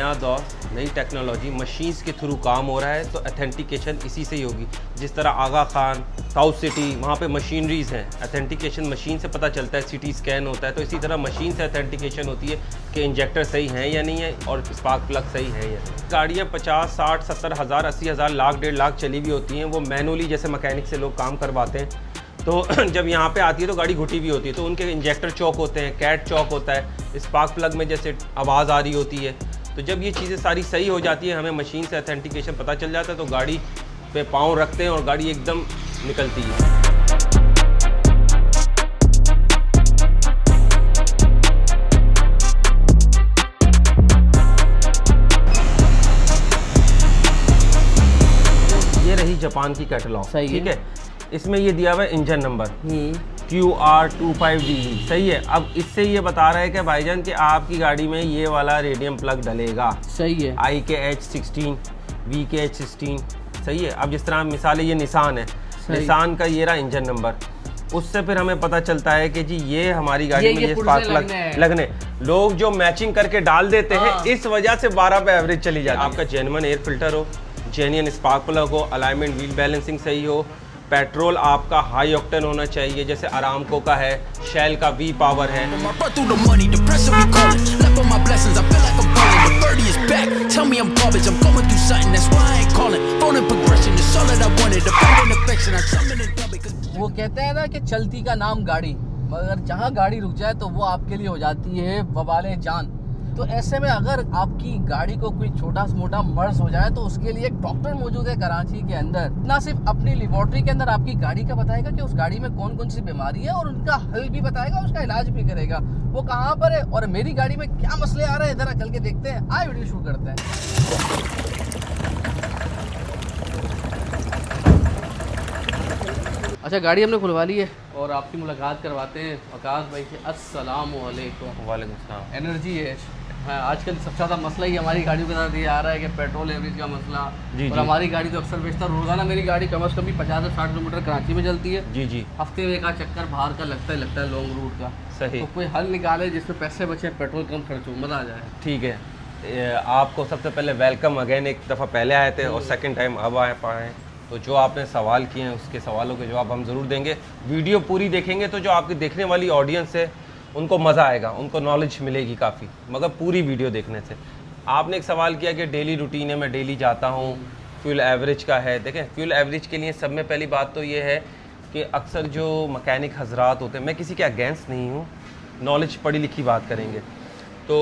नया दौर, नई टेक्नोलॉजी, मशीन्स के थ्रू काम हो रहा है, तो अथेंटिकेशन इसी से ही होगी। जिस तरह आगा खान, साउथ सिटी, वहाँ पे मशीनरीज़ हैं, अथेंटिकेशन मशीन से पता चलता है, सीटी स्कैन होता है, तो इसी तरह मशीन से अथेंटिकेशन होती है कि इंजेक्टर सही है या नहीं है और स्पार्क प्लग सही है या नहीं। गाड़ियाँ 50, 60, 70 हज़ार, 80 हज़ार, लाख, 1.5 लाख चली हुई होती हैं, वो मैनुअली जैसे मैकेनिक से लोग काम करवाते हैं। तो जब यहाँ पे आती है तो गाड़ी घुटी हुई होती है, तो उनके इंजेक्टर चौक होते हैं, कैट चौक होता है, स्पार्क प्लग में जैसे आवाज़ आ रही होती है। तो जब ये चीज़ें सारी सही हो जाती है, हमें मशीन से अथेंटिकेशन पता चल जाता है, तो गाड़ी पे पाँव रखते हैं और गाड़ी एकदम निकलती है। ये रही जापान की कैटलॉग, ठीक है। इसमें ये दिया हुआ है इंजन नंबर QR25DE, सही है। अब इससे ये बता रहा है कि भाईजान कि आपकी गाड़ी में ये वाला रेडियम प्लग डलेगा, सही है। IKH16, VKH16, सही है। अब जिस तरह मिसाल ये निसान है, निसान का ये रहा इंजन नंबर, उससे फिर हमें पता चलता है कि जी ये हमारी गाड़ी में ये स्पार्क प्लग लगने। लोग जो मैचिंग करके डाल देते हैं, इस वजह से 12 पे एवरेज चली जाती है। आपका जेन्युइन एयर फिल्टर हो, जेन्युइन स्पार्क प्लग हो, अलाइनमेंट व्हील बैलेंसिंग सही हो, पेट्रोल आपका हाई ऑक्टेन होना चाहिए, जैसे अरामको का है, शेल का V पावर है। वो कहते हैं ना कि चलती का नाम गाड़ी, मगर जहाँ गाड़ी रुक जाए तो वो आपके लिए हो जाती है वबाले जान। तो ऐसे में अगर आपकी गाड़ी को कोई छोटा मोटा मर्ज हो जाए तो उसके लिए एक डॉक्टर मौजूद है कराची के अंदर। ना सिर्फ अपनी लेबोरेटरी के अंदर आपकी गाड़ी का बताएगा कि उस गाड़ी में कौन कौन सी बीमारी है और उनका हल भी बताएगा, उसका इलाज भी करेगा। वो कहाँ पर है और मेरी गाड़ी में क्या मसले आ रहे हैं, जरा चल के देखते हैं। आए वीडियो शुरू करते हैं। अच्छा, गाड़ी हमने खुलवा ली है और आपकी मुलाकात करवाते हैं आकाश भाई से। अस्सलाम वालेकुम। वालेकुम सलाम। एनर्जी है। हाँ, आजकल सबसे ज़्यादा मसला ही हमारी गाड़ियों के साथ ये आ रहा है कि पेट्रोल एवरेज का मसला। और हमारी गाड़ी तो अक्सर बेशतर रोज़ाना मेरी गाड़ी कम से कम 50 से 60 किलोमीटर कराची में चलती है। जी। हफ्ते में एक आध चक्कर बाहर का लगता है लॉन्ग रूट का। सही। तो कोई हल निकाले जिसमें पैसे बचे, पेट्रोल कम खर्च हो, मज़ा आ जाए। ठीक है, आपको सबसे पहले वेलकम अगेन। एक दफ़ा पहले आए थे और सेकेंड टाइम अब आए पाए। तो जो आपने सवाल किए हैं उसके सवालों के जवाब हम ज़रूर देंगे। वीडियो पूरी देखेंगे तो जो आपकी देखने वाली ऑडियंस है उनको मज़ा आएगा, उनको नॉलेज मिलेगी काफ़ी, मगर पूरी वीडियो देखने से। आपने एक सवाल किया कि डेली रूटीन है, मैं डेली जाता हूँ, फ्यूल एवरेज का है। देखें, फ्यूल एवरेज के लिए सब में पहली बात तो ये है कि अक्सर जो मकैनिक हजरात होते हैं, मैं किसी के अगेंस्ट नहीं हूँ, नॉलेज पढ़ी लिखी बात करेंगे। तो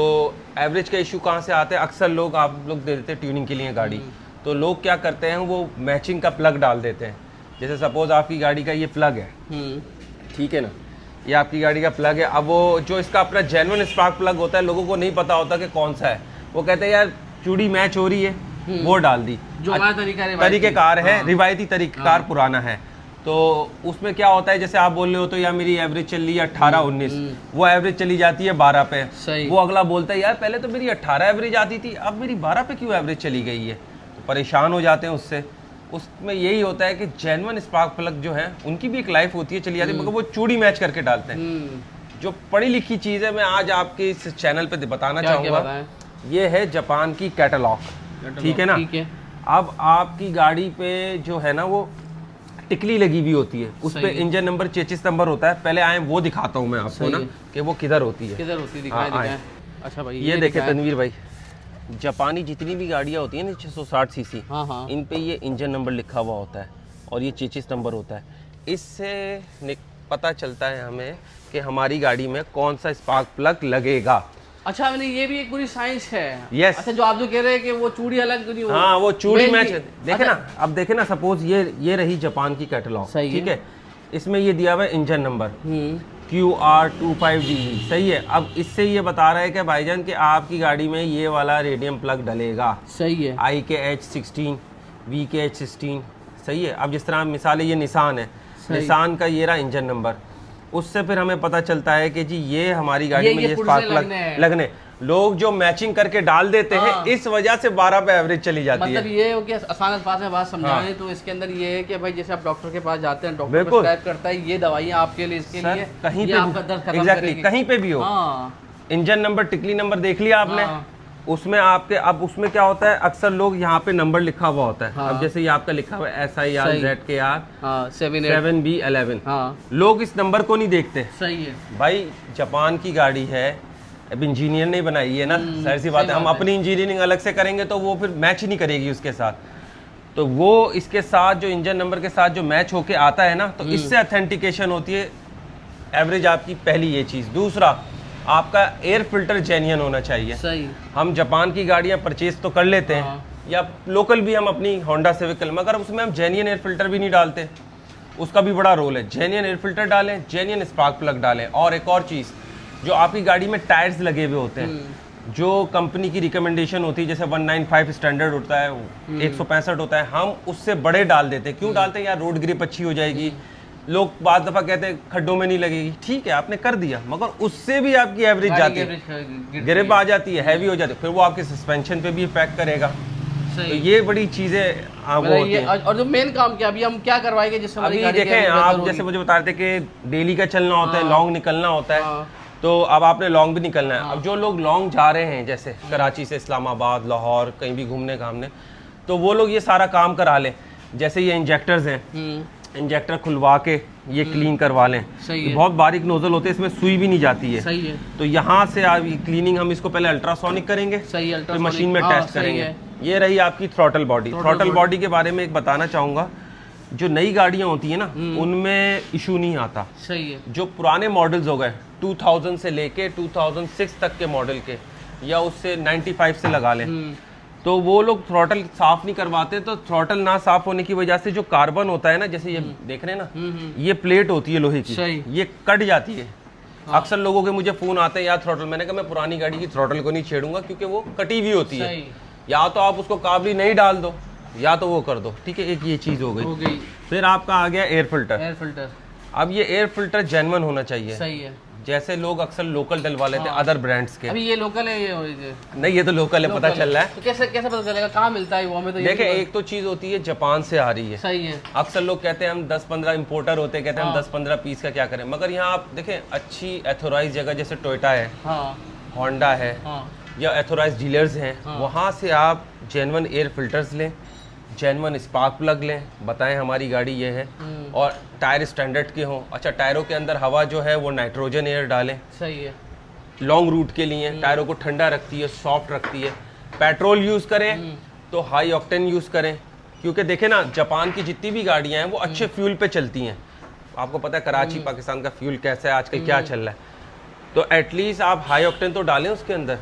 एवरेज का इशू कहाँ से आता है? अक्सर लोग आप लोग दे देते हैं ट्यूनिंग के लिए गाड़ी, तो लोग क्या करते हैं, वो मैचिंग का प्लग डाल देते हैं। जैसे सपोज आपकी गाड़ी का ये प्लग है, ठीक है ना, ये आपकी गाड़ी का प्लग है। अब वो जो इसका अपना जेन्युइन स्पार्क प्लग होता है, लोगों को नहीं पता होता कि कौन सा है। वो कहते हैं यार चूड़ी मैच हो रही है, वो डाल दी, जो हमारा तरीक़ेकार है, रिवायती तरीक़ेकार पुराना है। तो उसमें क्या होता है, जैसे आप बोल रहे हो तो यार मेरी एवरेज चल रही है 18-19, वो एवरेज चली जाती है 12 पे। वो अगला बोलता है यार पहले तो मेरी 18 एवरेज आती थी, अब मेरी 12 पे क्यों एवरेज चली गई है। परेशान हो जाते हैं उससे। उसमें यही होता है कि जेन्युइन स्पार्क प्लग जो है उनकी भी एक लाइफ होती है, चली जाती है, मगर वो चूड़ी मैच करके डालते हैं। जो पढ़ी लिखी चीज़ है मैं आज आपके इस चैनल पे बताना चाहूँगा, ये है जापान की कैटलॉग, ठीक है ना। अब आपकी गाड़ी पे जो है ना वो टिकली लगी हुई होती है, उस पे इंजन नंबर 33 नंबर होता है। पहले आए वो दिखाता हूँ मैं आपको ना कि वो किधर होती है। दिखाएं। अच्छा भाई, ये देखे तनवीर भाई, जापानी जितनी भी गाड़ियाँ होती हैं ना 660 सीसी, इन पे ये इंजन नंबर लिखा हुआ होता है और ये 33 नंबर होता है। इससे पता चलता है हमें कि हमारी गाड़ी में कौन सा स्पार्क प्लग लगेगा। अच्छा, मैंने ये भी एक पूरी साइंस है। यस। अच्छा, जो आप जो कह रहे हैं कि वो चूड़ी अलग नहीं, हाँ वो चूड़ी मैच देखे ना। अब देखे ना, सपोज ये रही जापान की कैटलॉग, ठीक है। इसमें ये दिया हुआ है इंजन नंबर QR25DE, सही है। अब इससे ये बता रहा है कि भाईजान कि आपकी गाड़ी में ये वाला रेडियम प्लग डलेगा, सही है। IKH16, VKH16, सही है। अब जिस तरह मिसाल ये निसान है, निसान का ये रहा इंजन नंबर, उससे फिर हमें पता चलता है कि जी ये हमारी गाड़ी में ये स्पार्क प्लग लगने। लोग जो मैचिंग करके डाल देते हैं, इस वजह से 12 पे एवरेज चली जाती है। मतलब ये हो कि आसान अल्फाज में बात समझाएं तो इसके अंदर ये है कि भाई जैसे आप डॉक्टर के पास जाते हैं, डॉक्टर प्रिस्क्राइब करता है ये दवाइयाँ आपके लिए, इसके लिए कहीं पे आपका दर्द खत्म करेगी, कहीं पे भी हो। इंजन नंबर टिकली नंबर देख लिया आपने, उसमें आपके अब उसमें क्या होता है, अक्सर लोग यहाँ पे नंबर लिखा हुआ होता है। हाँ। अब जैसे ये आपका लिखा हुआ है SIR हाँ 7B11, हाँ लोग इस नंबर को नहीं देखते। सही है। भाई जापान की गाड़ी है, अब इंजीनियर नहीं बनाई है ना, जाहिर सी बात है। हम अपनी इंजीनियरिंग अलग से करेंगे तो वो फिर मैच ही नहीं करेगी उसके साथ, तो वो इसके साथ जो इंजन नंबर के साथ जो मैच होके आता है ना, तो इससे ऑथेंटिकेशन होती है एवरेज आपकी। पहली ये चीज़। दूसरा, आपका एयर फिल्टर जेन्युइन होना चाहिए। सही। हम जापान की गाड़ियाँ परचेज तो कर लेते हैं, हाँ। या लोकल भी हम अपनी होंडा सिविक, मगर उसमें हम जेन्युइन एयर फिल्टर भी नहीं डालते। उसका भी बड़ा रोल है। जेन्युइन एयर फिल्टर डालें, जेन्युइन स्पार्क प्लग डालें। और एक और चीज़, जो आपकी गाड़ी में टायर्स लगे हुए होते हैं, जो कंपनी की रिकमेंडेशन होती है, जैसे 195 स्टैंडर्ड होता है, 165 होता है, हम उससे बड़े डाल देते हैं। क्यों डालते हैं? यार रोड ग्रिप अच्छी हो जाएगी। लोग बाद दफ़ा कहते हैं खड्डों में नहीं लगेगी, ठीक है आपने कर दिया, मगर उससे भी आपकी एवरेज जाती है, ग्रिप आ जाती है, हैवी हो जाती है, फिर वो आपके सस्पेंशन पे भी इफेक्ट करेगा। तो ये बड़ी चीज़ें वो होती हैं। और जो मेन काम क्या, अभी हम क्या करवाएंगे जिससे हमारी अभी गाड़ी की देखें, एवरेज आप बेहतर जैसे होगी? मुझे बता रहे थे कि डेली का चलना होता है, लॉन्ग निकलना होता है, हाँ। तो अब आपने लॉन्ग भी निकलना है। अब जो लोग लॉन्ग जा रहे हैं, जैसे कराची से इस्लामाबाद, लाहौर, कहीं भी घूमने घामने, तो वो लोग ये सारा काम करा लें। जैसे ये इंजेक्टर्स हैं, इंजेक्टर खुलवा के ये क्लीन करवा लें। सही ये है। बहुत बारीक नोजल होते हैं, इसमें सुई भी नहीं जाती है। सही है। तो यहाँ से आप ये क्लीनिंग, हम इसको पहले अल्ट्रासोनिक करेंगे, सही है, फिर अल्ट्रासोनिक। मशीन में हाँ, टेस्ट सही करेंगे। है। ये रही आपकी थ्रॉटल बॉडी। थ्रॉटल बॉडी के बारे में एक बताना चाहूँगा, जो नई गाड़ियाँ होती हैं ना, उनमें इशू नहीं आता। सही है। जो पुराने मॉडल्स हो गए 2000 से लेके 2006 तक के मॉडल के, या उससे 95 से लगा लें, तो वो लोग थ्रॉटल साफ नहीं करवाते। तो थ्रॉटल ना साफ होने की वजह से जो कार्बन होता है ना, जैसे ये देख रहे हैं ना, ये प्लेट होती है लोहे की, सही। ये कट जाती है। अक्सर लोगों के मुझे फोन आते हैं, यार थ्रॉटल, मैंने कहा मैं पुरानी गाड़ी की थ्रॉटल को नहीं छेड़ूंगा, क्योंकि वो कटी हुई होती है। या तो आप उसको काबली नहीं डाल दो, या तो वो कर दो, ठीक है। एक ये चीज हो गई। फिर आपका आ गया एयर फिल्टर। एयर फिल्टर, अब ये एयर फिल्टर जेन्युइन होना चाहिए। सही है। जैसे लोग अक्सर लोकल डलवा लेते हैं अदर ब्रांड्स के। अभी ये लोकल है, ये नहीं, ये तो लोकल है, पता चल रहा है। तो कैसे पता चलेगा कहाँ मिलता है वो? हमें तो ये देखिए, एक तो चीज होती है जापान से आ रही है। सही है। अक्सर लोग कहते हैं हम 10-15 इंपोर्टर होते हैं, कहते हैं हम 10-15 पीस का क्या करें, मगर यहाँ आप देखें अच्छी एथोराइज जगह जैसे टोयोटा है, होंडा है, या एथोराइज डीलर्स हैं, वहाँ से आप जेन्युइन एयर फिल्टर्स लें, जेन्युइन स्पार्क प्लग लें, बताएं हमारी गाड़ी ये है, और टायर स्टैंडर्ड के हों। अच्छा, टायरों के अंदर हवा जो है वो नाइट्रोजन एयर डालें। सही है। लॉन्ग रूट के लिए टायरों को ठंडा रखती है, सॉफ्ट रखती है। पेट्रोल यूज़ करें तो हाई ऑक्टेन यूज़ करें, क्योंकि देखें ना, जापान की जितनी भी गाड़ियाँ हैं वो अच्छे फ्यूल पे चलती हैं। आपको पता है कराची पाकिस्तान का फ्यूल कैसा है आजकल, क्या चल रहा है, तो एटलीस्ट आप हाई ऑक्टेन तो डालें उसके अंदर।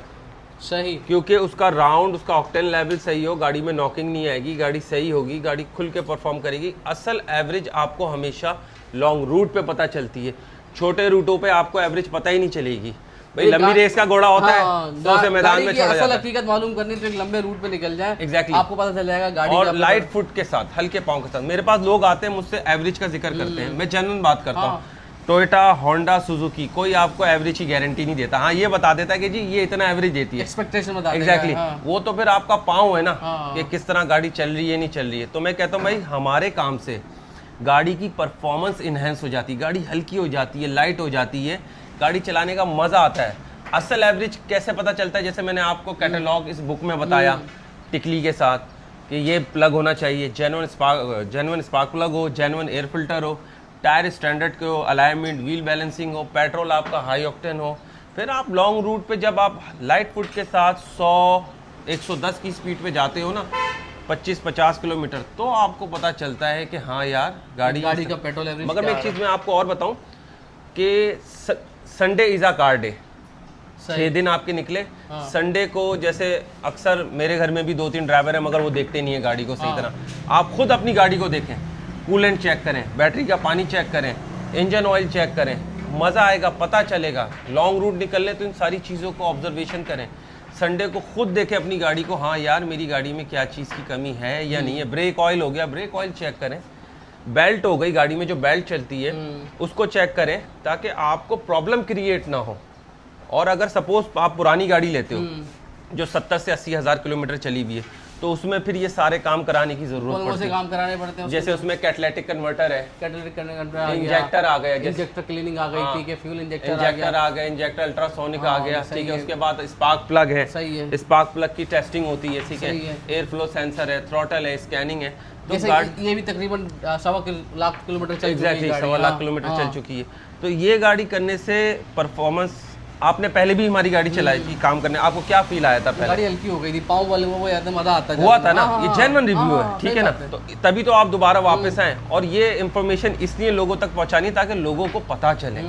सही। क्योंकि उसका राउंड, उसका ऑक्टेन लेवल सही हो, गाड़ी में नॉकिंग नहीं आएगी, गाड़ी सही होगी, गाड़ी खुल के परफॉर्म करेगी। असल एवरेज आपको हमेशा लॉन्ग रूट पे पता चलती है, छोटे रूटों पे आपको एवरेज पता ही नहीं चलेगी। भाई लंबी रेस का घोड़ा होता है, तो उसे मैदान में छोड़ा जाता है। हकीकत मालूम करनी तो एक लंबे रूट पे निकल जाए, एग्जैक्टली, आपको पता चल जाएगा गाड़ी। और लाइट फुट के साथ, हल्के पाँव के साथ। मेरे पास लोग आते हैं, मुझसे एवरेज का जिक्र करते हैं, मैं जेन्युइन बात करता हूँ। टोयोटा, होंडा, सुजुकी, कोई आपको एवरेज की गारंटी नहीं देता। हाँ, ये बता देता है कि जी ये इतना एवरेज देती है, एक्सपेक्टेशन बता देगा। एग्जैक्टली। वो तो फिर आपका पाँव है ना, हाँ। कि किस तरह गाड़ी चल रही है, नहीं चल रही है। तो मैं कहता हूँ भाई, हमारे काम से गाड़ी की परफॉर्मेंस इन्हेंस हो जाती है, गाड़ी हल्की हो जाती है, लाइट हो जाती है, गाड़ी चलाने का मज़ा आता है। असल एवरेज कैसे पता चलता है? जैसे मैंने आपको कैटलॉग इस बुक में बताया टिकली के साथ, कि ये प्लग होना चाहिए, जेन्युइन स्पार्क प्लग हो, जेन्युइन एयर फिल्टर हो, टायर स्टैंडर्ड के हो, अलाइनमेंट, व्हील बैलेंसिंग हो, पेट्रोल आपका हाई ऑक्टेन हो। फिर आप लॉन्ग रूट पे जब आप लाइट फुट के साथ 100-110 की स्पीड पे जाते हो ना, 25-50 किलोमीटर, तो आपको पता चलता है कि हाँ यार गाड़ी का पेट्रोल एवरेज। मगर मैं एक चीज़ मैं आपको और बताऊं कि Sunday is a car day. 6 दिन आपके निकले, संडे को जैसे अक्सर मेरे घर में भी 2-3 ड्राइवर हैं, मगर वो देखते नहीं है गाड़ी को सही तरह। आप खुद अपनी गाड़ी को देखें, कूलेंट चेक करें, बैटरी का पानी चेक करें, इंजन ऑयल चेक करें, मज़ा आएगा, पता चलेगा। लॉन्ग रूट निकलने तो इन सारी चीज़ों को ऑब्जर्वेशन करें। संडे को खुद देखें अपनी गाड़ी को, हाँ यार मेरी गाड़ी में क्या चीज़ की कमी है या नहीं है। ब्रेक ऑयल हो गया, ब्रेक ऑयल चेक करें। बेल्ट हो गई, गाड़ी में जो बेल्ट चलती है उसको चेक करें, ताकि आपको प्रॉब्लम क्रिएट ना हो। और अगर सपोज आप पुरानी गाड़ी लेते हो, जो 70 से 80 हज़ार किलोमीटर चली हुई है, तो उसमें फिर ये सारे काम कराने की जरूरत कौन पड़ती से है। काम कराने पड़ते हैं? जैसे उसमें कैटलिटिक कन्वर्टर है, कैटलिटिक कन्वर्टर आ गया, इंजेक्टर आ गया, इंजेक्टर क्लिनिंग आ गई, ठीक है, फ्यूल इंजेक्टर आ इंजेक्टर गया, आ गया, इंजेक्टर अल्ट्रासोनिक आ गया, सही ठीक है। है। उसके बाद स्पार्क प्लग है, सही है। स्पार्क प्लग की टेस्टिंग होती है, ठीक सही है। है। एयर फ्लो सेंसर है, थ्रॉटल है, स्कैनिंग है। तो जैसे गाड़ी ये भी तकरीबन 1.25 लाख किलोमीटर चल चुकी है एग्जैक्टली गाड़ी, 1.25 लाख हाँ, किलोमीटर हाँ। चल चुकी है। तो ये गाड़ी करने से परफॉर्मेंस, आपने पहले भी हमारी गाड़ी चलाई थी काम करने, आपको क्या फील आया था पहले? गाड़ी हल्की हो गई थी, पाँव वाले में वो एकदम मजा आता हुआ था ना, हाँ, ये हाँ, जेन्युइन रिव्यू हाँ, है, ठीक सही है ना। बात है। तो तभी तो आप दोबारा वापस आए, और ये इंफॉर्मेशन इसलिए लोगों तक पहुंचानी ताकि लोगों को पता चले।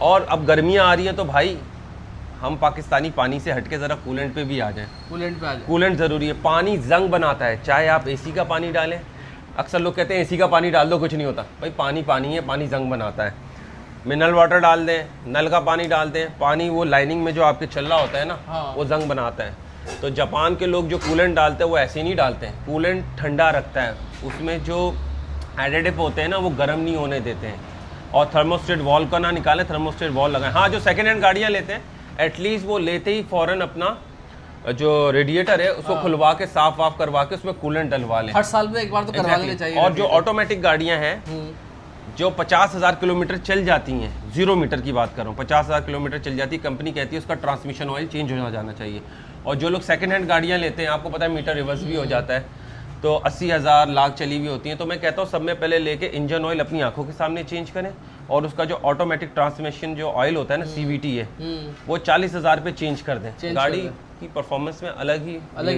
और अब गर्मियां आ रही हैं तो भाई हम पाकिस्तानी पानी से हटके ज़रा कूलेंट पे भी आ जाएं। कूलेंट पे आ जाए। कूलेंट ज़रूरी है, पानी जंग बनाता है, चाहे आप एसी का पानी डालें। अक्सर लोग कहते हैं एसी का पानी डाल दो कुछ नहीं होता, भाई पानी पानी है, पानी जंग बनाता है। मिनरल वाटर डाल दें, नल का पानी डाल दें, पानी वो लाइनिंग में जो आपके चल रहा होता है ना, हाँ। वो जंग बनाता है। तो जापान के लोग जो कूलेंट डालते हैं वो ऐसे नहीं डालते हैं, कूलेंट ठंडा रखता है, उसमें जो एडिटिव होते हैं ना वो गर्म नहीं होने देते हैं। और थर्मोस्टेट वॉल का ना निकालें, थर्मोस्टेट वॉल लगाएं। हाँ, जो सेकेंड हैंड गाड़ियाँ लेते हैं एटलीस्ट वो लेते ही फ़ौरन अपना जो रेडिएटर है उसको खुलवा के साफ वाफ करवा के उसमें कूलेंट डलवा लें। हर साल में एक बार तो करवा लेना चाहिए। और जो ऑटोमेटिक गाड़ियाँ हैं जो 50,000 किलोमीटर चल जाती हैं, 0 मीटर की बात कर रहा हूँ, 50,000 किलोमीटर चल जाती है, कंपनी कहती है उसका ट्रांसमिशन ऑयल चेंज हो जाना चाहिए। और जो लोग सेकंड हैंड गाड़ियाँ लेते हैं, आपको पता है मीटर रिवर्स भी हो जाता है, तो 80,000 लाख चली हुई होती हैं। तो मैं कहता हूँ सब में पहले लेके इंजन ऑयल अपनी आंखों के सामने चेंज करें, और उसका जो ऑटोमेटिक ट्रांसमिशन जो ऑयल होता है ना, CVT है, वो 40,000 पे चेंज कर दें। गाड़ी की परफॉर्मेंस में अलग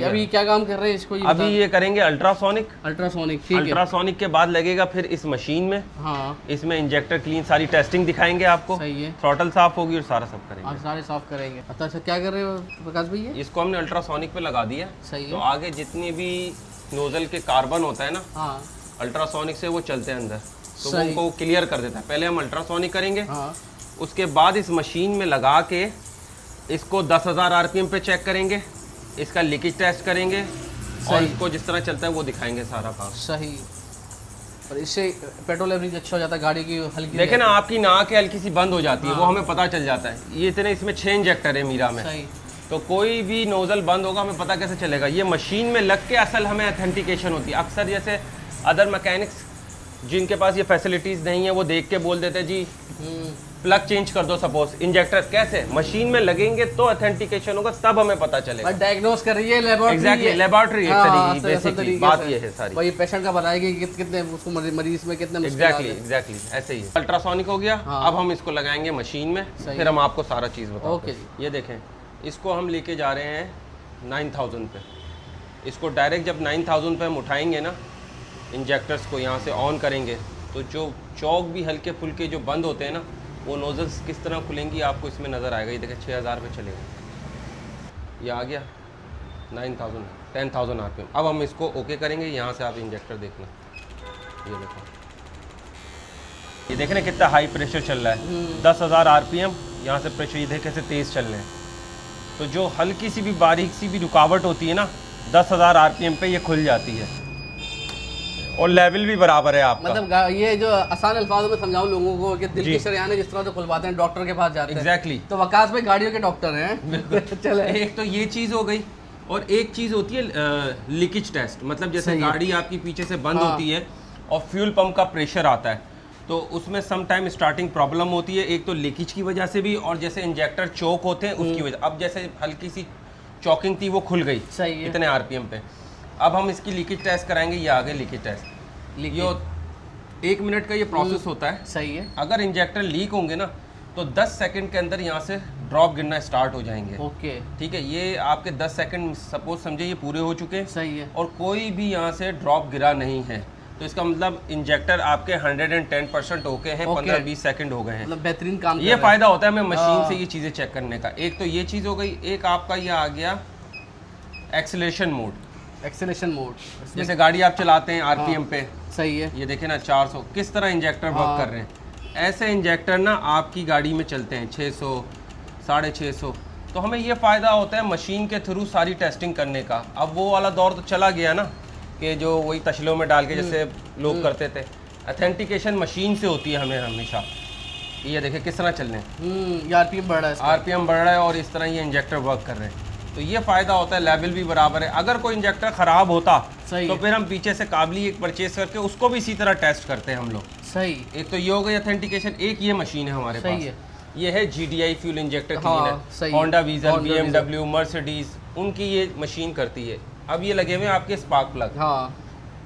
अभी क्या काम कर रहे हैं इसको? अभी ये करेंगे अल्ट्रासोनिक। अल्ट्रासोनिक, ठीक है। अल्ट्रासोनिक के बाद लगेगा फिर इस मशीन में, हाँ, इसमें इंजेक्टर क्लीन सारी टेस्टिंग दिखाएंगे आपको, सही है। थ्रॉटल साफ होगी और सारा सब करेंगे। आज सारे साफ करेंगे। अच्छा, क्या कर रहे हो प्रकाश भैया? इसको हमने अल्ट्रासोनिक पे लगा दिया। सही तो है। आगे जितनी भी नोजल के कार्बन होता है ना, हाँ, अल्ट्रासोनिक से वो चलते हैं अंदर, तो वो सही। उनको क्लियर कर देता है। पहले हम अल्ट्रासोनिक करेंगे, हाँ, उसके बाद इस मशीन में लगा के इसको 10,000 RPM पे चेक करेंगे, इसका लीकेज टेस्ट करेंगे, और इसको जिस तरह चलता है वो दिखाएंगे सारा काम। सही। और इससे पेट्रोल एवरेज अच्छा हो जाता है गाड़ी की, हल्की देखे ना, आपकी नाक हल्की सी बंद हो जाती है, वो हमें पता चल जाता है। ये इतने इसमें 6 इंजेक्टर है मीरा में, सही। तो कोई भी नोजल बंद होगा हमें पता कैसे चलेगा? ये मशीन में लग के असल हमें ऑथेंटिकेशन होती है। अक्सर जैसे अदर मैकेनिक्स जिनके पास ये फैसिलिटीज़ नहीं है, वो देख के बोल देते हैं जी प्लग चेंज कर दो, सपोज इंजेक्टर। कैसे? मशीन में लगेंगे तो ऑथेंटिकेशन होगा, तब हमें पता चलेगा। डायग्नोस कर रही है लेबोरेटरी। एग्जैक्टली, लेबोरेटरी हाँ, बेसिकली बात ये है सारी। वही पेशेंट का बताएगी कि कितने उसको मरीज में कितने एग्जैक्टली ऐसे ही है। अल्ट्रासोनिक हो गया। हाँ। अब हम इसको लगाएंगे मशीन में, सही। फिर हम आपको सारा चीज़ बताएंगे। ओके जी। ये देखें, इसको हम लेके जा रहे हैं 9000 पे। इसको डायरेक्ट जब 9000 पे हम उठाएंगे ना, इंजेक्टर्स को यहाँ से ऑन करेंगे, तो जो चौक भी हल्के फुल्के जो बंद होते हैं ना, वो नोजल्स किस तरह खुलेंगी आपको इसमें नज़र आएगा। ये देखें 6000 पे चलेगा, ये आ गया 9000, 10,000 RPM। अब हम इसको ओके करेंगे। यहाँ से आप इंजेक्टर देखना, ये देखो, ये देख रहे हैं कितना हाई प्रेशर चल रहा है, 10,000 RPM। यहाँ से प्रेशर ये देख कैसे तेज़ चल रहे हैं। तो जो हल्की सी भी बारीक सी भी रुकावट होती है ना, 10,000 RPM पे ये खुल जाती है, और लेवल भी बराबर है आपका। मतलब ये जो आसान अल्फाजों में समझाऊं लोगों को कि दिल की शरियाने जिस तरह से खुलवाते हैं, डॉक्टर के पास जाते हैं। एग्जैक्टली। तो वकास भाई गाड़ियों के डॉक्टर हैं। चले। एक तो ये चीज़ हो गई, और एक चीज़ होती है लीकेज टेस्ट। मतलब जैसे गाड़ी आपकी पीछे से बंद होती है और फ्यूल पंप का प्रेशर आता है, तो उसमें सम टाइम स्टार्टिंग प्रॉब्लम होती है, एक तो लीकेज की वजह से भी, और जैसे इंजेक्टर चोक होते हैं उसकी वजह। अब जैसे हल्की सी चौकिंग थी वो खुल गई, सही है। इतने RPM पे। अब हम इसकी लीकेज टेस्ट कराएंगे। ये आगे लीकेज टेस्ट, ये 1 मिनट का ये प्रोसेस होता है। सही है। अगर इंजेक्टर लीक होंगे ना, तो 10 सेकंड के अंदर यहाँ से ड्रॉप गिरना स्टार्ट हो जाएंगे। ओके, ठीक है, ये आपके 10 सेकंड सपोज समझे ये पूरे हो चुके हैं। सही है। और कोई भी यहाँ से ड्रॉप गिरा नहीं है, तो इसका मतलब इंजेक्टर आपके 110% ओके हैं। 15-20 सेकंड हो गए हैं, मतलब बेहतरीन काम। ये फायदा होता है हमें मशीन से ये चीज़ें चेक करने का। एक तो ये चीज़ हो गई, एक आपका ये आ गया एक्सेलरेशन मोड। एक्सेलरेशन मोड, जैसे गाड़ी आप चलाते हैं RPM पे, सही है। ये देखें ना 400, किस तरह इंजेक्टर वर्क कर रहे हैं। ऐसे इंजेक्टर ना आपकी गाड़ी में चलते हैं 600, 650। तो हमें ये फ़ायदा होता है मशीन के थ्रू सारी टेस्टिंग करने का। अब वो वाला दौर तो चला गया ना, कि जो वही तशलों में डाल के जैसे लोग करते थे। ऑथेंटिकेशन मशीन से होती है हमें हमेशा। ये देखें किस तरह चल रहे हैं, RPM बढ़ रहा है, RPM बढ़ रहा है, और इस तरह ये इंजेक्टर वर्क कर रहे हैं। तो ये फ़ायदा होता है, लेवल भी बराबर है। अगर कोई इंजेक्टर ख़राब होता सही तो है। फिर हम पीछे से काबली एक परचेज करके उसको भी इसी तरह टेस्ट करते हैं हम लोग। सही एक तो ये हो गई ऑथेंटिकेशन, एक ये मशीन है हमारे सही पास है। ये है GDI फ्यूल इंजेक्टर हाँ, क्लीनर। सही है। होंडा वीजर, Honda BMW, मर्सिडीज, उनकी ये मशीन करती है। अब ये लगे हुए हैं आपके स्पार्क प्लग। हाँ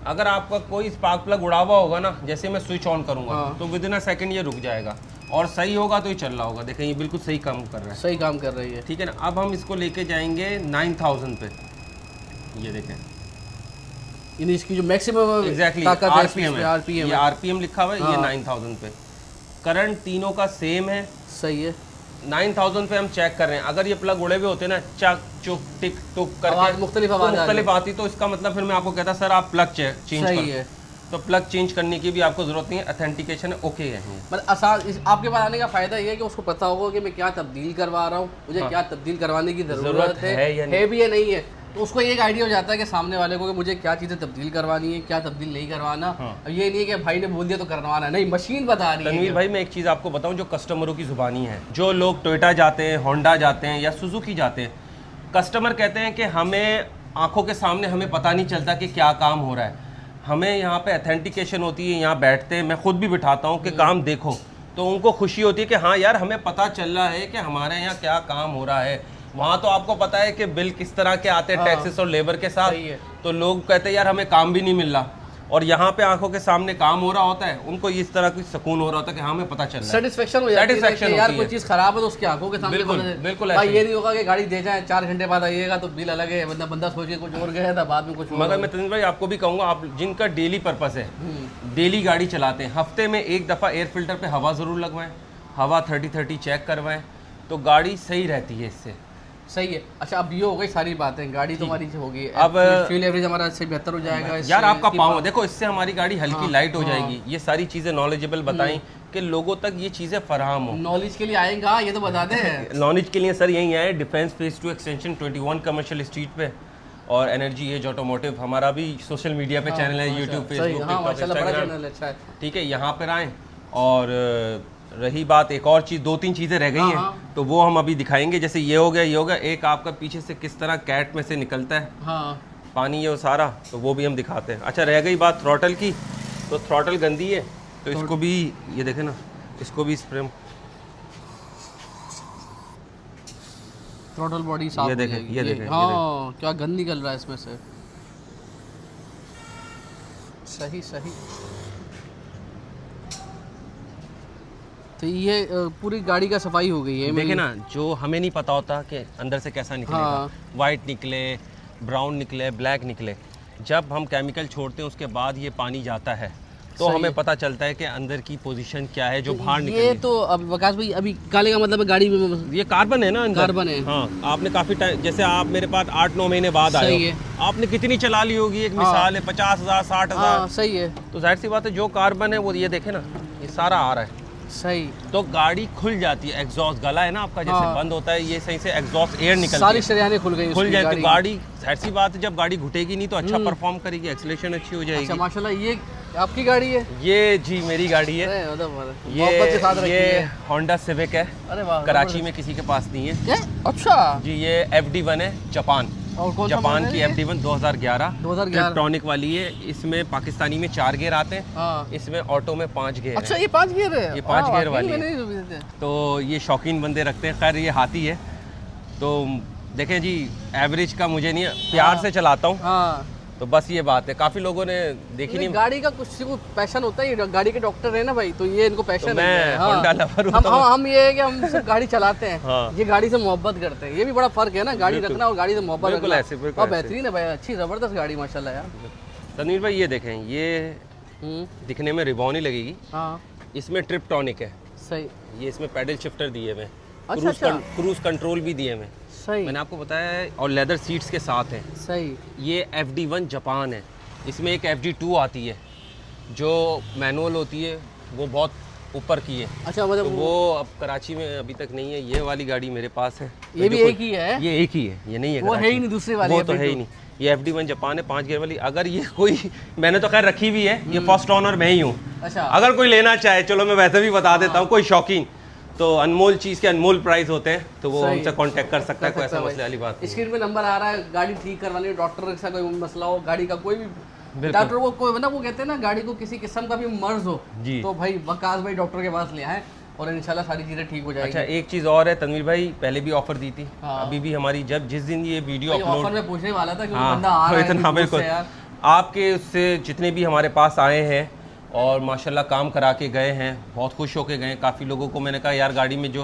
अगर आपका कोई स्पार्क प्लग उड़ा हुआ होगा ना, जैसे मैं स्विच ऑन करूंगा हाँ। तो विद इन अ सेकंड ये रुक जाएगा, और सही होगा तो ये चल रहा होगा। देखें ये बिल्कुल सही काम कर रहा है, सही काम कर रही है। ठीक है ना। अब हम इसको लेके जाएंगे 9000 पे। ये देखें यानी इसकी जो मैक्सिमम एग्जैक्टली ताकत है RPM है, आरपीएम ये RPM लिखा हुआ है, ये हाँ। 9000 पे। करंट तीनों का सेम है। सही है। 9000 पे हम चेक कर रहे हैं। अगर ये प्लग उड़े हुए होते ना, चक चुक टिक टुक आवाज करके मुख्तलिफ तो आवाज आ मुख्तलिफ आती, तो इसका मतलब फिर मैं आपको कहता सर आप प्लग चेंज सही करो। है। तो प्लग चेंज करने की भी आपको जरूरत नहीं है, ऑथेंटिकेशन है, ओके है ये। मतलब आसान आपके पास आने का फायदा ये है कि उसको पता होगा कि मैं क्या तब्दील करवा रहा हूँ, मुझे हाँ। क्या तब्दील करवाने की ज़रूरत ज़रूरत है या नहीं। है भी या नहीं है। तो उसको एक आइडिया हो जाता है कि सामने वाले को कि मुझे क्या चीज़ें तब्दील करवानी है, क्या तब्दील नहीं करवाना। हाँ। और ये नहीं है कि भाई ने बोल दिया तो करवाना, नहीं, मशीन बता रही है। तनवीर भाई मैं एक चीज़ आपको बताऊं जो कस्टमरों की ज़ुबानी है। जो लोग टोयोटा जाते हैं, होंडा जाते हैं या सुजुकी जाते हैं, कस्टमर कहते हैं कि हमें आंखों के सामने हमें पता नहीं चलता कि क्या काम हो रहा है। हमें यहाँ पे ऑथेंटिकेशन होती है, यहाँ बैठते हैं, मैं खुद भी बिठाता हूँ कि काम देखो, तो उनको खुशी होती है कि हाँ यार हमें पता चल रहा है कि हमारे यहाँ क्या काम हो रहा है। वहाँ तो आपको पता है कि बिल किस तरह के आते हैं, हाँ। टैक्सेस और लेबर के साथ, सही है। तो लोग कहते हैं यार हमें काम भी नहीं मिल रहा, और यहाँ पे आंखों के सामने काम हो रहा होता है, उनको इस तरह की सुकून हो रहा होता है कि हाँ हमें पता चल रहा है। सेटिस्फेक्शन हो जाती है Satisfaction कि यार होती कोई है। चीज़ खराब है तो उसकी आंखों के सामने बिल्कुल, पता चले। बिल्कुल भाई ऐसे ये ही। नहीं होगा कि गाड़ी दे जाए 4 घंटे बाद आइएगा तो बिल अलग है, मतलब बंदा सोच के कुछ और गया था बाद में कुछ और मगर हो मैं तनिष भाई आपको भी कहूँगा, आप जिनका डेली पर्पस है, डेली गाड़ी चलाते हैं, हफ्ते में एक दफ़ा एयर फिल्टर पे हवा ज़रूर लगवाएं, हवा 30-30 चेक करवाएं, तो गाड़ी सही रहती है इससे। सही है। अच्छा अब ये हो गई सारी बातें, गाड़ी तो हमारी हो गई, अब फ्यूल एवरेज हमारा इससे बेहतर हो जाएगा। यार आपका पाँव देखो, इससे हमारी गाड़ी हल्की हाँ, लाइट हो हाँ। जाएगी। ये सारी चीज़ें नॉलेजेबल बताई कि लोगों तक ये चीज़ें फराहम हो। नॉलेज के लिए आएगा ये तो बता दे। लॉन्च के लिए सर यहीं आए, defence phase 2 extension 21 commercial street पे, और एनर्जी एज ऑटोमोटिव हमारा भी सोशल मीडिया पे चैनल है, यूट्यूब, सही, फेसबुक, हाँ माशाल्लाह बड़ा इंस्टाग्राम, चैनल अच्छा है। ठीक है। यहाँ पर आएँ, और रही बात एक और चीज़, 2-3 चीज़ें रह गई हाँ, हैं, हाँ। तो वो हम अभी दिखाएंगे। जैसे ये हो गया, ये हो गया, एक आपका पीछे से किस तरह कैट में से निकलता है हाँ पानी, ये वो सारा, तो वो भी हम दिखाते हैं। अच्छा रह गई बात थ्रॉटल की, तो थ्रॉटल गंदी है तो इसको भी, ये देखें ना, इसको भी स्प्रे, थ्रोटल बॉडी साफ ये हो देखें, जाएगी। ये देखें, ये हाँ क्या गंद निकल रहा है इसमें से। सही सही। तो ये पूरी गाड़ी का सफाई हो गई है। देखे ना, जो हमें नहीं पता होता कि अंदर से कैसा निकलेगा, हाँ। वाइट निकले, ब्राउन निकले, ब्लैक निकले, जब हम केमिकल छोड़ते हैं उसके बाद ये पानी जाता है तो सही हमें है। पता चलता है कि अंदर की पोजीशन क्या है जो बाहर निकल ये रही है। तो अब वकास भाई अभी काले का मतलब है गाड़ी में ये कार्बन है ना अंदर। कार्बन है। हाँ, आपने काफी टाइम, जैसे आप मेरे पास 8-9 महीने बाद आए सही हो, है। आपने कितनी चला ली होगी, एक हाँ। मिसाल है 50,000 60,000, हाँ सही है। तो जाहिर सी बात है जो कार्बन है वो, ये देखे ना, ये सारा आ रहा है, सही। तो गाड़ी खुल जाती है। एग्जॉस्ट गला है ना आपका, जैसे हाँ। बंद होता है, ये सही से एग्जॉस्ट एयर निकलती सारी है, शरियाने खुल गई खुल उसकी जाए तो गाड़ी। गाड़ी, ऐसी बात है जब गाड़ी घुटेगी नहीं तो अच्छा परफॉर्म करेगी, एक्सीलरेशन अच्छी हो अच्छा जाएगी। माशाल्लाह, ये आपकी गाड़ी है? ये जी मेरी गाड़ी है। अरे मतलब मोहब्बत के साथ रखी ये है। होंडा सिविक है, अरे वाह, कराची में किसी के पास नहीं है क्या? अच्छा। जी। ये FD1 है, जापान, और कौन सा जापान मॉडल की है ये? FD1 2011 2011 वाली है। इसमें पाकिस्तानी में 4 गियर आते हैं, हाँ। इसमें ऑटो में 5 गियर अच्छा हैं। ये 5 गियर है? ये 5 गियर वाकई वाली है। मैंने नहीं सुने थे। तो ये शौकीन बंदे रखते हैं। खैर ये हाथी है, तो देखें जी, एवरेज का मुझे नहीं, प्यार से चलाता हूँ, हाँ तो बस ये बात है। काफ़ी लोगों ने देखी नहीं, गाड़ी का कुछ पैशन होता है, ये गाड़ी के डॉक्टर है ना भाई, तो ये इनको पैशन तो मैं हाँ। होंडा लवर हूँ, हम ये है कि हम सिर्फ गाड़ी चलाते हैं, हाँ। ये गाड़ी से मोहब्बत करते हैं। ये भी बड़ा फर्क है ना, गाड़ी बिल्कुल। रखना और गाड़ी से मोहब्बत बिल्कुल रखना। ऐसे, बिल्कुल और ऐसे। बेहतरीन है भाई, अच्छी जबरदस्त गाड़ी माशाल्लाह यार। तनवीर भाई ये देखें, ये दिखने में रिबॉन ही लगेगी, हाँ इसमें ट्रिप टॉनिक है, सही। ये इसमें पैडल शिफ्टर दिए हुए, अच्छा। क्रूज कंट्रोल भी दिए हुए, सही मैंने आपको बताया है, और लेदर सीट्स के साथ हैं। सही। ये FD1 जापान है, इसमें एक FD2 आती है जो मैनुअल होती है, वो बहुत ऊपर की है। अच्छा मतलब तो वो अब कराची में अभी तक नहीं है। ये वाली गाड़ी मेरे पास है, ये भी जो एक ही है? ये एक ही है, ये नहीं है वो है कराची ही नहीं, दूसरी वाली वो है तो है FD2। ही नहीं। ये FD1 जापान है, 5 गियर वाली। अगर ये कोई, मैंने तो खैर रखी भी है, ये फर्स्ट ऑनर मैं ही हूँ। अच्छा। अगर कोई लेना चाहे, चलो मैं वैसे भी बता देता हूँ, कोई शौकीन, तो अनमोल चीज़ के अनमोल प्राइस होते हैं, तो वो सही। हमसे कांटेक्ट कर सकता है, कोई ऐसा भाई। मसले वाली बात नहीं। स्क्रीन पे नंबर आ रहा है, गाड़ी ठीक करवानी है, डॉक्टर का कोई मसला हो, गाड़ी का कोई भी, बिल्कुल। डॉक्टर को कोई ना, वो कहते हैं ना गाड़ी को किसी किस्म का भी मर्ज हो जी। तो भाई वकास भाई डॉक्टर के पास ले आए और इंशाल्लाह सारी चीज़ें ठीक हो जाएगी। अच्छा, एक चीज़ और है तनवीर भाई, पहले भी ऑफर दी थी, हाँ। अभी भी हमारी, जब जिस दिन ये वीडियो ऑफर अपलोड, में पूछने वाला था क्योंकि हाँ, बंदा आ रहा है इतना दूर बिल्कुल, से यार। आपके उससे जितने भी हमारे पास आए हैं और माशाल्लाह काम करा के गए हैं, बहुत खुश होके गए हैं। काफ़ी लोगों को मैंने कहा यार गाड़ी में जो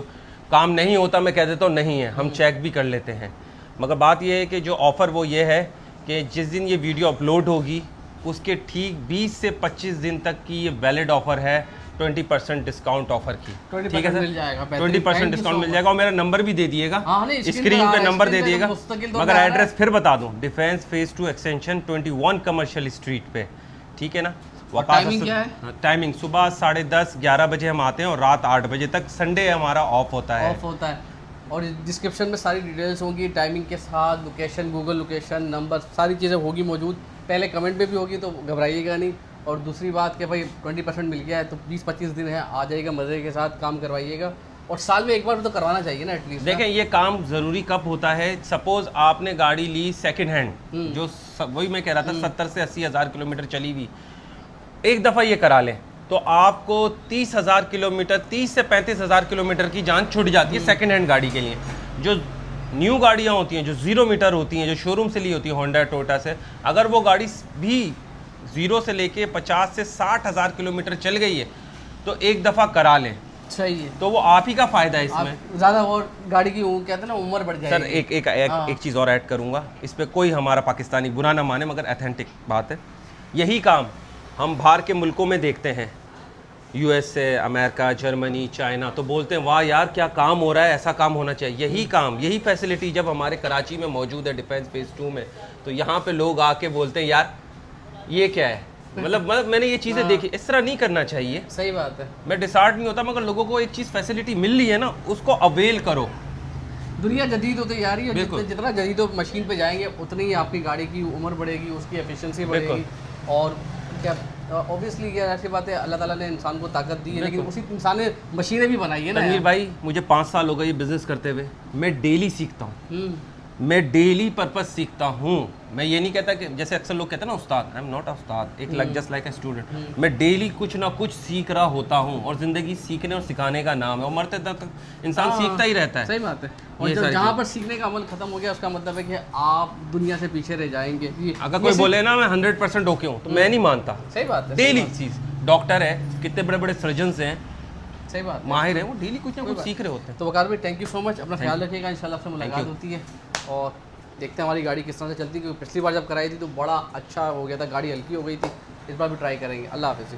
काम नहीं होता, मैं कह देता हूँ नहीं है, हम चेक भी कर लेते हैं। मगर बात यह है कि जो ऑफ़र वो ये है कि जिस दिन ये वीडियो अपलोड होगी उसके ठीक 20 से 25 दिन तक की ये वैलिड ऑफ़र है, 20% डिस्काउंट ऑफर की। 20% मिल जाएगा, 20% डिस्काउंट मिल जाएगा और मेरा नंबर भी दे दिएगा, हाँ, नहीं, स्क्रीन पे नंबर दे दिएगा। मुस्तकिल तो मगर आ रहा एड्रेस फिर बता दूं, defence phase 2 extension 21 commercial street पे, ठीक है ना। टाइमिंग क्या है? टाइमिंग सुबह 10:30 11 बजे हम आते हैं और रात 8 बजे तक, संडे हमारा ऑफ होता है। ऑफ होता है और डिस्क्रिप्शन में सारी डिटेल्स होंगी, टाइमिंग के साथ, लोकेशन, गूगल लोकेशन, नंबर, सारी चीज़ें होगी मौजूद। पहले कमेंट पे भी होगी तो घबराइएगा नहीं। और दूसरी बात कि भाई 20% मिल गया है तो 20-25 दिन है, आ जाएगा, मज़े के साथ काम करवाइएगा और साल में एक बार तो करवाना चाहिए ना एटलीस्ट। देखें ये काम ज़रूरी कब होता है, सपोज़ आपने गाड़ी ली सेकंड हैंड, जो वही मैं कह रहा था 70 से 80 हज़ार किलोमीटर चली हुई, एक दफ़ा ये करा लें तो आपको 30,000 किलोमीटर, 30 से 35,000 किलोमीटर की जान छुट जाती है सेकंड हैंड गाड़ी के लिए। जो न्यू गाड़ियाँ होती हैं, जो 0 मीटर होती हैं, जो शोरूम से ली होती है होंडा टोयोटा से, अगर वो गाड़ी भी 0 से लेके 50 से 60,000 किलोमीटर चल गई है तो एक दफ़ा करा लें, सही है, तो वो आप ही का फ़ायदा है इसमें। ज़्यादा और गाड़ी की कहते हैं ना उम्र बढ़ जाएगी। सर एक चीज़ और ऐड करूँगा, इस पर कोई हमारा पाकिस्तानी बुरा ना माने मगर अथेंटिक बात है। यही काम हम बाहर के मुल्कों में देखते हैं, USA, अमेरिका, जर्मनी, चाइना, तो बोलते हैं वाह यार क्या काम हो रहा है, ऐसा काम होना चाहिए। यही काम, यही फैसिलिटी जब हमारे कराची में मौजूद है डिफेंस फेज 2 में, तो यहाँ पे लोग आके बोलते हैं यार ये क्या है, मतलब मैंने ये चीज़ें देखी, इस तरह नहीं करना चाहिए। सही बात है, मैं डिसहार्ट नहीं होता, मगर लोगों को एक चीज़ फैसिलिटी मिल रही है ना, उसको अवेल करो। दुनिया जदीद होती जा रही है, बिल्कुल। जितना जदीद मशीन पे जाएंगे उतनी ही आपकी गाड़ी की उम्र बढ़ेगी, उसकी एफिशिएंसी बढ़ेगी। और क्या ऑब्वियसली क्या ऐसी बात है, अल्लाह ताला ने इंसान को ताकत दी है, लेकिन उसी इंसान ने मशीनें भी बनाई है ना। तनवीर भाई मुझे 5 साल हो गए ये बिज़नेस करते हुए, मैं डेली सीखता हूँ, मैं डेली पर्पस सीखता हूँ। मैं ये नहीं कहता कि जैसे अक्सर लोग कहते हैं ना उस्ताद, आई एम नॉट अ उस्ताद, एक like just like a student. मैं डेली कुछ ना कुछ सीख रहा होता हूँ और ज़िंदगी सीखने और सिखाने का नाम है और मरते तक इंसान सीखता ही रहता है। सही बात है। और ये जब सारी जहाँ चीज़। पर सीखने का अमल खत्म हो गया उसका मतलब है कि आप दुनिया से पीछे रह जाएंगे। अगर कोई बोले ना मैं 100% ओके हूँ तो मैं नहीं मानता। सही बात है, डेली चीज़, डॉक्टर है, कितने बड़े बड़े सर्जन्स हैं, सही बात है, माहिर हैं, वो डेली कुछ ना कुछ सीख रहे होते हैं। तो वकार भाई थैंक यू सो मच, अपना ख्याल रखिएगा, इंशाल्लाह से मुलाकात you। होती है और देखते हैं हमारी गाड़ी किस तरह से चलती है, क्योंकि पिछली बार जब कराई थी तो बड़ा अच्छा हो गया था, गाड़ी हल्की हो गई थी, इस बार भी ट्राई करेंगे। अल्लाह हाफिज़।